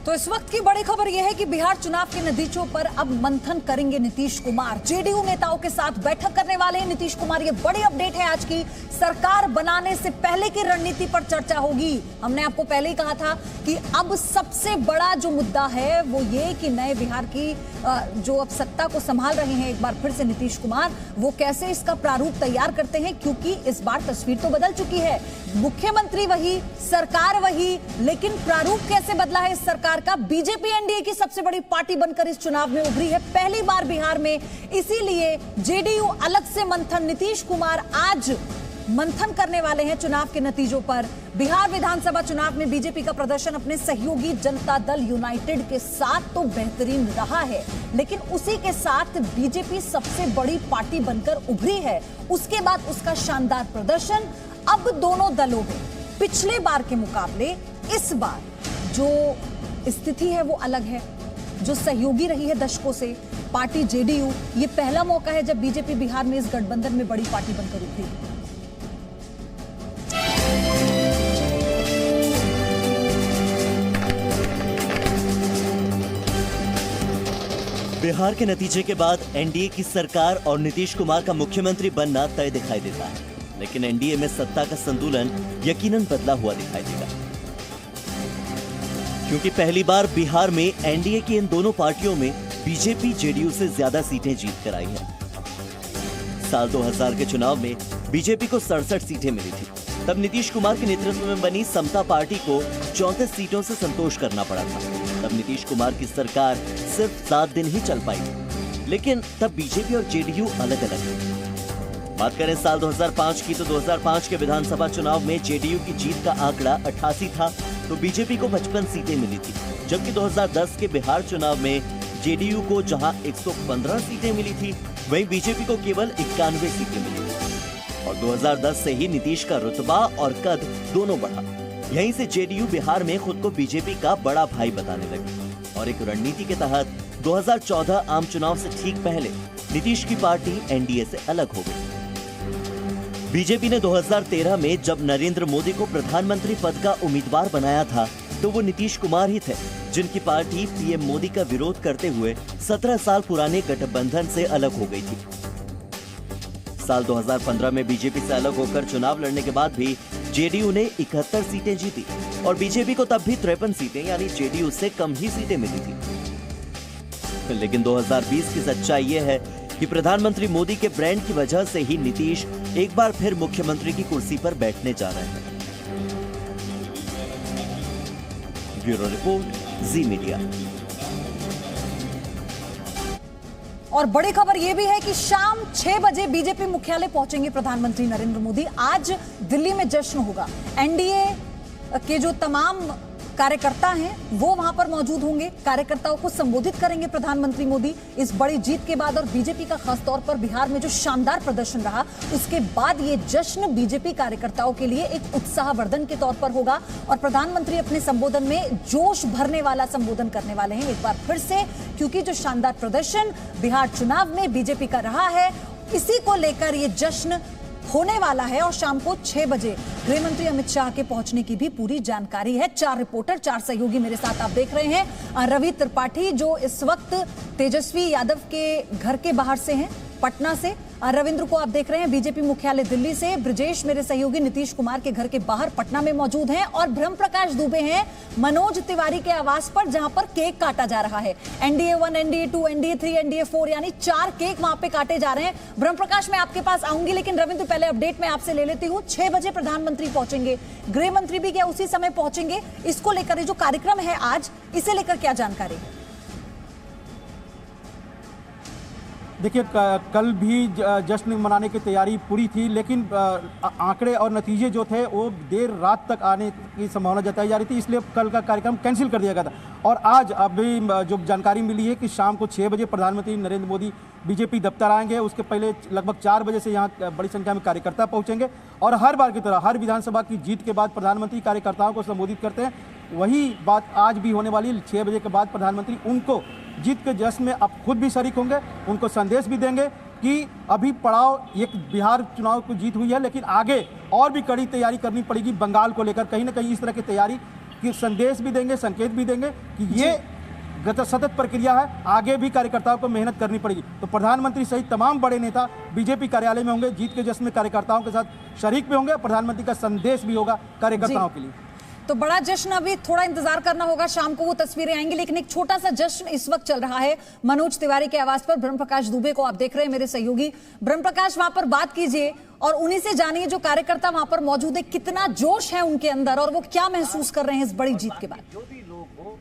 तो इस वक्त की बड़ी खबर यह है कि बिहार चुनाव के नतीजों पर अब मंथन करेंगे नीतीश कुमार। जेडीयू नेताओं के साथ बैठक करने वाले हैं नीतीश कुमार। ये बड़ी अपडेट है आज की। सरकार बनाने से पहले की रणनीति पर चर्चा होगी। हमने आपको पहले ही कहा था कि अब सबसे बड़ा जो मुद्दा है वो ये कि नए बिहार की जो अब सत्ता को संभाल रहे हैं एक बार फिर से नीतीश कुमार, वो कैसे इसका प्रारूप तैयार करते हैं, क्योंकि इस बार तस्वीर तो बदल चुकी है। मुख्यमंत्री वही, सरकार वही, लेकिन प्रारूप कैसे बदला है इस सरकार का। बीजेपी एनडीए की सबसे बड़ी पार्टी बनकर इस चुनाव में उभरी है पहली बार बिहार में, इसीलिए जेडीयू अलग से मंथन। नीतीश कुमार आज मंथन करने वाले हैं चुनाव के नतीजों पर। बिहार विधानसभा चुनाव में बीजेपी का प्रदर्शन अपने सहयोगी जनता दल यूनाइटेड के साथ तो बेहतरीन रहा है, लेकिन उसी के साथ बीजेपी सबसे बड़ी पार्टी बनकर उभरी है। उसके बाद उसका शानदार प्रदर्शन। अब दोनों दलों में पिछले बार के मुकाबले इस बार जो स्थिति है वो अलग है। जो सहयोगी रही है दशकों से पार्टी जेडीयू, ये पहला मौका है जब बीजेपी बिहार में इस गठबंधन में बड़ी पार्टी बनकर उभरी है। बिहार के नतीजे के बाद एनडीए की सरकार और नीतीश कुमार का मुख्यमंत्री बनना तय दिखाई देता है, लेकिन एनडीए में सत्ता का संतुलन यकीनन बदला हुआ दिखाई देगा, क्योंकि पहली बार बिहार में एनडीए की इन दोनों पार्टियों में बीजेपी जेडीयू से ज्यादा सीटें जीत कर आई है। साल 2000 के चुनाव में बीजेपी को 67 सीटें मिली थी। तब नीतीश कुमार के नेतृत्व में बनी समता पार्टी को 34 सीटों से संतोष करना पड़ा था। तब नीतीश कुमार की सरकार सिर्फ 7 दिन ही चल पाई, लेकिन तब बीजेपी और जेडीयू अलग अलग थे। बात करें साल 2005 की, तो 2005 के विधानसभा चुनाव में जेडीयू की जीत का आंकड़ा 88 था, तो बीजेपी को 55 सीटें मिली थी। जबकि 2010 के बिहार चुनाव में जेडीयू को जहां 115 सीटें मिली थी, वहीं बीजेपी को केवल 91 सीटें मिली थी। और 2010 से ही नीतीश का रुतबा और कद दोनों बढ़ा। यहीं से जेडीयू बिहार में खुद को बीजेपी का बड़ा भाई बताने लगी और एक रणनीति के तहत 2014 आम चुनाव से ठीक पहले नीतीश की पार्टी एनडीए से अलग हो गई। बीजेपी ने 2013 में जब नरेंद्र मोदी को प्रधानमंत्री पद का उम्मीदवार बनाया था, तो वो नीतीश कुमार ही थे जिनकी पार्टी पीएम मोदी का विरोध करते हुए 17 साल पुराने गठबंधन से अलग हो गई थी। साल 2015 में बीजेपी से अलग होकर चुनाव लड़ने के बाद भी जेडीयू ने 71 सीटें जीती और बीजेपी को तब भी 53 सीटें यानी जेडीयू से कम ही सीटें मिली थी। लेकिन 2020 की सच्चाई ये है कि प्रधानमंत्री मोदी के ब्रांड की वजह से ही नीतीश एक बार फिर मुख्यमंत्री की कुर्सी पर बैठने जा रहे हैं। ब्यूरो रिपोर्ट, जी मीडिया। और बड़ी खबर यह भी है कि शाम 6 बजे बीजेपी मुख्यालय पहुंचेंगे प्रधानमंत्री नरेंद्र मोदी। आज दिल्ली में जश्न होगा। एनडीए के जो तमाम कार्यकर्ता हैं वो वहां पर मौजूद होंगे, कार्यकर्ताओं को संबोधित करेंगे प्रधानमंत्री मोदी इस बड़ी जीत के बाद। और बीजेपी का खास तौर पर बिहार में जो शानदार प्रदर्शन रहा, उसके बाद ये जश्न बीजेपी कार्यकर्ताओं के लिए एक उत्साहवर्धन के तौर पर होगा और प्रधानमंत्री अपने संबोधन में जोश भरने वाला संबोधन करने वाले हैं एक बार फिर से, क्योंकि जो शानदार प्रदर्शन बिहार चुनाव में बीजेपी का रहा है, इसी को लेकर ये जश्न होने वाला है। और शाम को 6 बजे गृह मंत्री अमित शाह के पहुंचने की भी पूरी जानकारी है। 4 रिपोर्टर, 4 सहयोगी मेरे साथ आप देख रहे हैं। रवि त्रिपाठी जो इस वक्त तेजस्वी यादव के घर के बाहर से हैं, पटना से। रविंद्र को आप देख रहे हैं बीजेपी मुख्यालय दिल्ली से। ब्रजेश मेरे सहयोगी नीतीश कुमार के घर के बाहर पटना में मौजूद हैं। और ब्रह्म प्रकाश दुबे हैं मनोज तिवारी के आवास पर, जहां पर केक काटा जा रहा है। एनडीए 1, एनडीए 2, एनडीए 3, एनडीए 4 यानी 4 केक वहां पे काटे जा रहे हैं। ब्रह्म प्रकाश मैं आपके पास आऊंगी, लेकिन रविंद्र पहले अपडेट मैं आपसे ले लेती हूँ। 6 बजे प्रधानमंत्री पहुंचेंगे, गृह मंत्री भी क्या उसी समय पहुंचेंगे? इसको लेकर जो कार्यक्रम है आज, इसे लेकर क्या जानकारी है? देखिए, कल भी जश्न मनाने की तैयारी पूरी थी, लेकिन आंकड़े और नतीजे जो थे वो देर रात तक आने की संभावना जताई जा रही थी, इसलिए कल का कार्यक्रम कैंसिल कर दिया गया था। और आज अभी जो जानकारी मिली है कि शाम को 6 बजे प्रधानमंत्री नरेंद्र मोदी बीजेपी दफ्तर आएंगे। उसके पहले लगभग 4 बजे से यहाँ बड़ी संख्या में कार्यकर्ता पहुँचेंगे और हर बार की तरह हर विधानसभा की जीत के बाद प्रधानमंत्री कार्यकर्ताओं को संबोधित करते हैं। वही बात आज भी होने वाली है। 6 बजे के बाद प्रधानमंत्री उनको जीत के जश्न में अब खुद भी शरीक होंगे, उनको संदेश भी देंगे कि अभी पड़ाव एक बिहार चुनाव को जीत हुई है, लेकिन आगे और भी कड़ी तैयारी करनी पड़ेगी। बंगाल को लेकर कहीं ना कहीं इस तरह की तैयारी कि संदेश भी देंगे, संकेत भी देंगे कि ये सतत प्रक्रिया है, आगे भी कार्यकर्ताओं को मेहनत करनी पड़ेगी। तो प्रधानमंत्री सहित तमाम बड़े नेता बीजेपी कार्यालय में होंगे, जीत के जश्न में कार्यकर्ताओं के साथ शरीक भी होंगे, प्रधानमंत्री का संदेश भी होगा कार्यकर्ताओं के लिए। तो बड़ा जश्न, अभी थोड़ा इंतजार करना होगा, शाम को वो तस्वीरें आएंगी, लेकिन एक छोटा सा जश्न इस वक्त चल रहा है मनोज तिवारी के आवास पर। ब्रह्म प्रकाश दुबे को आप देख रहे हैं, मेरे सहयोगी। ब्रह्म प्रकाश, वहां पर बात कीजिए और उन्हीं से जानिए जो कार्यकर्ता वहां पर मौजूद है, कितना जोश है उनके अंदर और वो क्या महसूस कर रहे हैं इस बड़ी जीत के बाद। जो भी लोग हो,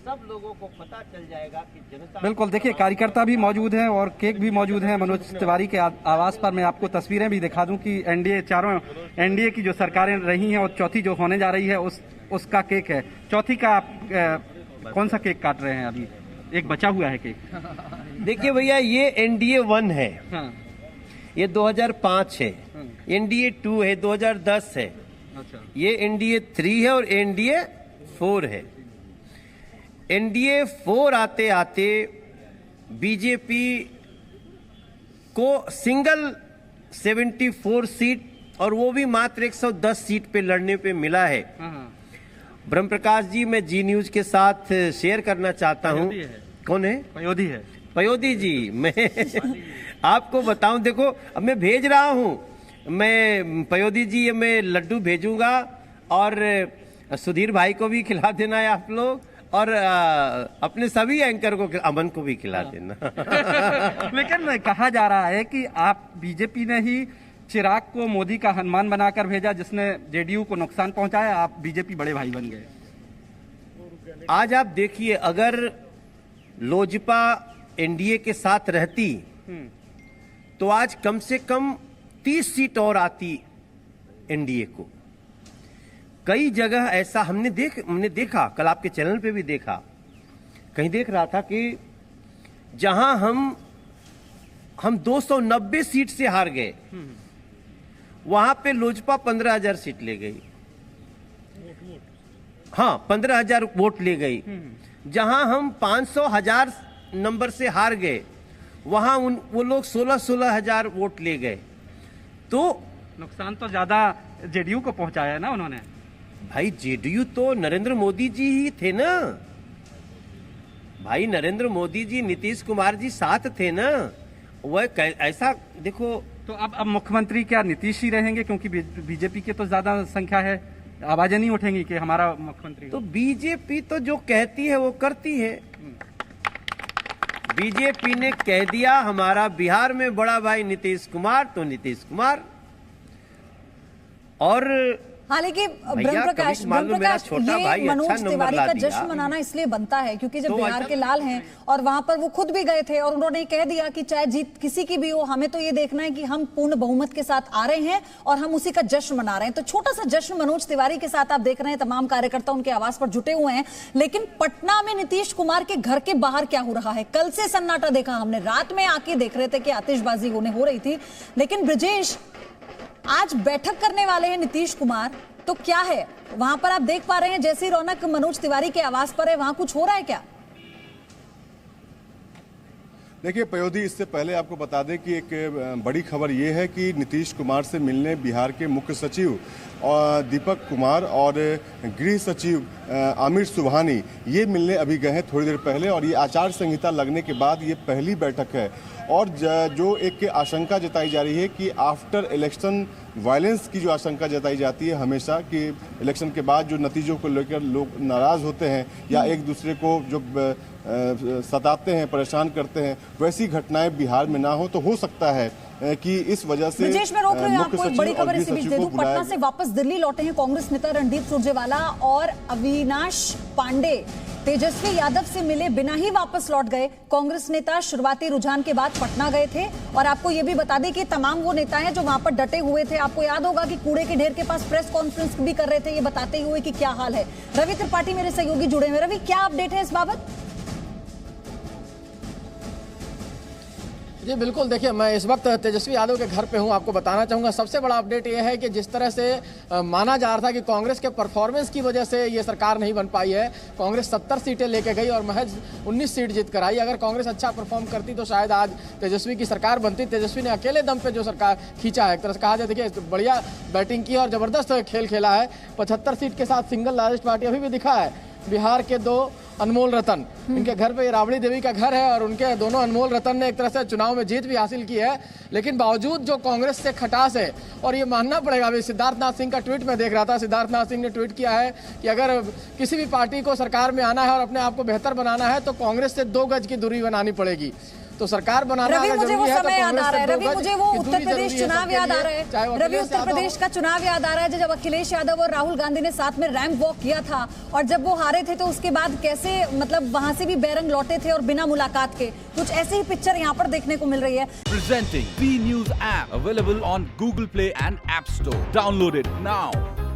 सब लोगों को पता चल जाएगा कि जनता। बिल्कुल, देखिए कार्यकर्ता भी मौजूद हैं और केक भी मौजूद है मनोज तिवारी के आवास पर। मैं आपको तस्वीरें भी दिखा दूं कि एनडीए, चारों एनडीए की जो सरकारें रही हैं और चौथी जो होने जा रही है उसका केक है। चौथी का आप कौन सा केक काट रहे हैं? अभी एक बचा हुआ है केक। देखिए भैया, ये एनडीए 1 है, हाँ। ये 2005 है, एनडीए 2 है, 2010 है, अच्छा। ये एनडीए 3 है और एनडीए 4 है। एनडीए 4 आते आते बीजेपी को सिंगल 74 सीट और वो भी मात्र 110 सीट पे लड़ने पे मिला है। हाँ। ब्रह्म प्रकाश जी, मैं जी न्यूज के साथ शेयर करना चाहता हूँ। कौन है? पयोधी है। पयोधी जी, मैं आपको बताऊं, देखो अब मैं भेज रहा हूँ, मैं पयोधी जी, मैं लड्डू भेजूंगा और सुधीर भाई को भी खिला देना है आप लोग, और अपने सभी एंकर को, अमन को भी खिला देना। लेकिन कहा जा रहा है कि आप बीजेपी ने ही चिराग को मोदी का हनुमान बनाकर भेजा, जिसने जेडीयू को नुकसान पहुंचाया। आप बीजेपी बड़े भाई बन गए। आज आप देखिए, अगर लोजपा एनडीए के साथ रहती तो आज कम से कम 30 सीट और आती एनडीए को। कई जगह ऐसा हमने देखा, कल आपके चैनल पे भी देखा, कहीं देख रहा था कि जहां हम 290 सीट से हार गए, वहां पे लोजपा 15,000 सीट ले गई। हाँ, 15,000 वोट ले गई। जहां हम 500,000 नंबर से हार गए, वहां वो लोग 16,000 वोट ले गए। तो नुकसान तो ज्यादा जेडीयू को पहुंचाया ना उन्होंने। भाई, जेडीयू तो नरेंद्र मोदी जी ही थे ना भाई, नरेंद्र मोदी जी, नीतीश कुमार जी साथ थे ना। वह ऐसा देखो, तो अब मुख्यमंत्री क्या नीतीश ही रहेंगे? क्योंकि बीजेपी की तो ज्यादा संख्या है, आवाजें नहीं उठेंगी कि हमारा मुख्यमंत्री। तो बीजेपी तो जो कहती है वो करती है। बीजेपी ने कह दिया हमारा बिहार में बड़ा भाई नीतीश कुमार, तो नीतीश कुमार। और हालांकि ब्रह्म प्रकाश, ये मनोज तिवारी का जश्न मनाना इसलिए बनता है क्योंकि जब बिहार के लाल हैं और वहां पर वो खुद भी गए थे और उन्होंने कह दिया कि चाहे जीत किसी की भी हो, हमें तो ये देखना है कि हम पूर्ण बहुमत के साथ आ रहे हैं और हम उसी का जश्न मना रहे हैं। तो छोटा सा जश्न मनोज तिवारी के साथ आप देख रहे हैं, तमाम कार्यकर्ता उनके आवास पर जुटे हुए हैं। लेकिन पटना में नीतीश कुमार के घर के बाहर क्या हो रहा है? कल से सन्नाटा देखा हमने, रात में आके देख रहे थे कि आतिशबाजी हो रही थी। लेकिन ब्रजेश, आज बैठक करने वाले हैं नीतीश कुमार, तो क्या है वहां पर? आप देख पा रहे हैं जैसी रौनक मनोज तिवारी के आवास पर है, वहां कुछ हो रहा है क्या? देखिए पयोधी, इससे पहले आपको बता दें कि एक बड़ी खबर ये है कि नीतीश कुमार से मिलने बिहार के मुख्य सचिव और दीपक कुमार और गृह सचिव आमिर सुबहानी ये मिलने अभी गए हैं थोड़ी देर पहले, और ये आचार संहिता लगने के बाद ये पहली बैठक है। और जो एक आशंका जताई जा रही है कि आफ्टर इलेक्शन वायलेंस की जो आशंका जताई जाती है हमेशा, कि इलेक्शन के बाद जो नतीजों को लेकर लोग नाराज होते हैं या एक दूसरे को जो सताते हैं, परेशान करते हैं, वैसी घटनाएं बिहार में ना हो। तो हो सकता है कि इस वजह से ब्रजेश, मैं रोक रही हूं आपको, एक बड़ी खबर इसी बीच दे दूं। पटना से वापस दिल्ली लौटे हैं कांग्रेस नेता रणदीप सुरजेवाला और अविनाश पांडे। तेजस्वी यादव से मिले बिना ही वापस लौट गए। कांग्रेस नेता शुरुआती रुझान के बाद पटना गए थे और आपको यह भी बता दें कि तमाम वो नेता हैं जो वहां पर डटे हुए थे। आपको याद होगा कि कूड़े के ढेर के पास प्रेस कॉन्फ्रेंस भी कर रहे थे, ये बताते हुए कि क्या हाल है। रवि त्रिपाठी मेरे सहयोगी जुड़े हुए। रवि, क्या अपडेट है इस बाबत? जी बिल्कुल, देखिए मैं इस वक्त तेजस्वी यादव के घर पे हूं। आपको बताना चाहूंगा सबसे बड़ा अपडेट ये है कि जिस तरह से माना जा रहा था कि कांग्रेस के परफॉर्मेंस की वजह से ये सरकार नहीं बन पाई है, कांग्रेस 70 सीटें लेके गई और महज 19 सीट जीत कर आई। अगर कांग्रेस अच्छा परफॉर्म करती तो शायद आज तेजस्वी की सरकार बनती। तेजस्वी ने अकेले दम पे जो सरकार खींचा है, एक तरह से कहा जाए, देखिए बढ़िया बैटिंग की और जबरदस्त खेल खेला है। 75 सीट के साथ सिंगल लार्जेस्ट पार्टी अभी भी दिखा है। बिहार के 2 अनमोल रतन, इनके घर पे राबड़ी देवी का घर है और उनके दोनों अनमोल रतन ने एक तरह से चुनाव में जीत भी हासिल की है। लेकिन बावजूद जो कांग्रेस से खटास है, और ये मानना पड़ेगा, अभी सिद्धार्थनाथ सिंह का ट्वीट में देख रहा था, सिद्धार्थनाथ सिंह ने ट्वीट किया है कि अगर किसी भी पार्टी को सरकार में आना है और अपने आप को बेहतर बनाना है तो कांग्रेस से 2 गज की दूरी बनानी पड़ेगी। तो सरकार बनाना रवि, अगर मुझे वो जरूरी है तो समय याद आ रहा है। कांग्रेस से रवि, 2 गज मुझे वो की उत्तर दूरी प्रदेश जरूरी है चुनाव सबके याद आ लिए, रहा चाहे वो है। रवि, अखिलेश उत्तर यादव प्रदेश हो। का चुनाव याद आ रहा है जब अखिलेश यादव और राहुल गांधी ने साथ में रैंप वॉक किया था, और जब वो हारे थे तो उसके बाद कैसे मतलब वहां से भी बेरंग लौटे थे और बिना मुलाकात के। कुछ ऐसी ही पिक्चर यहाँ पर देखने को मिल रही है। Presenting B News app available on Google Play and App Store. Download it now.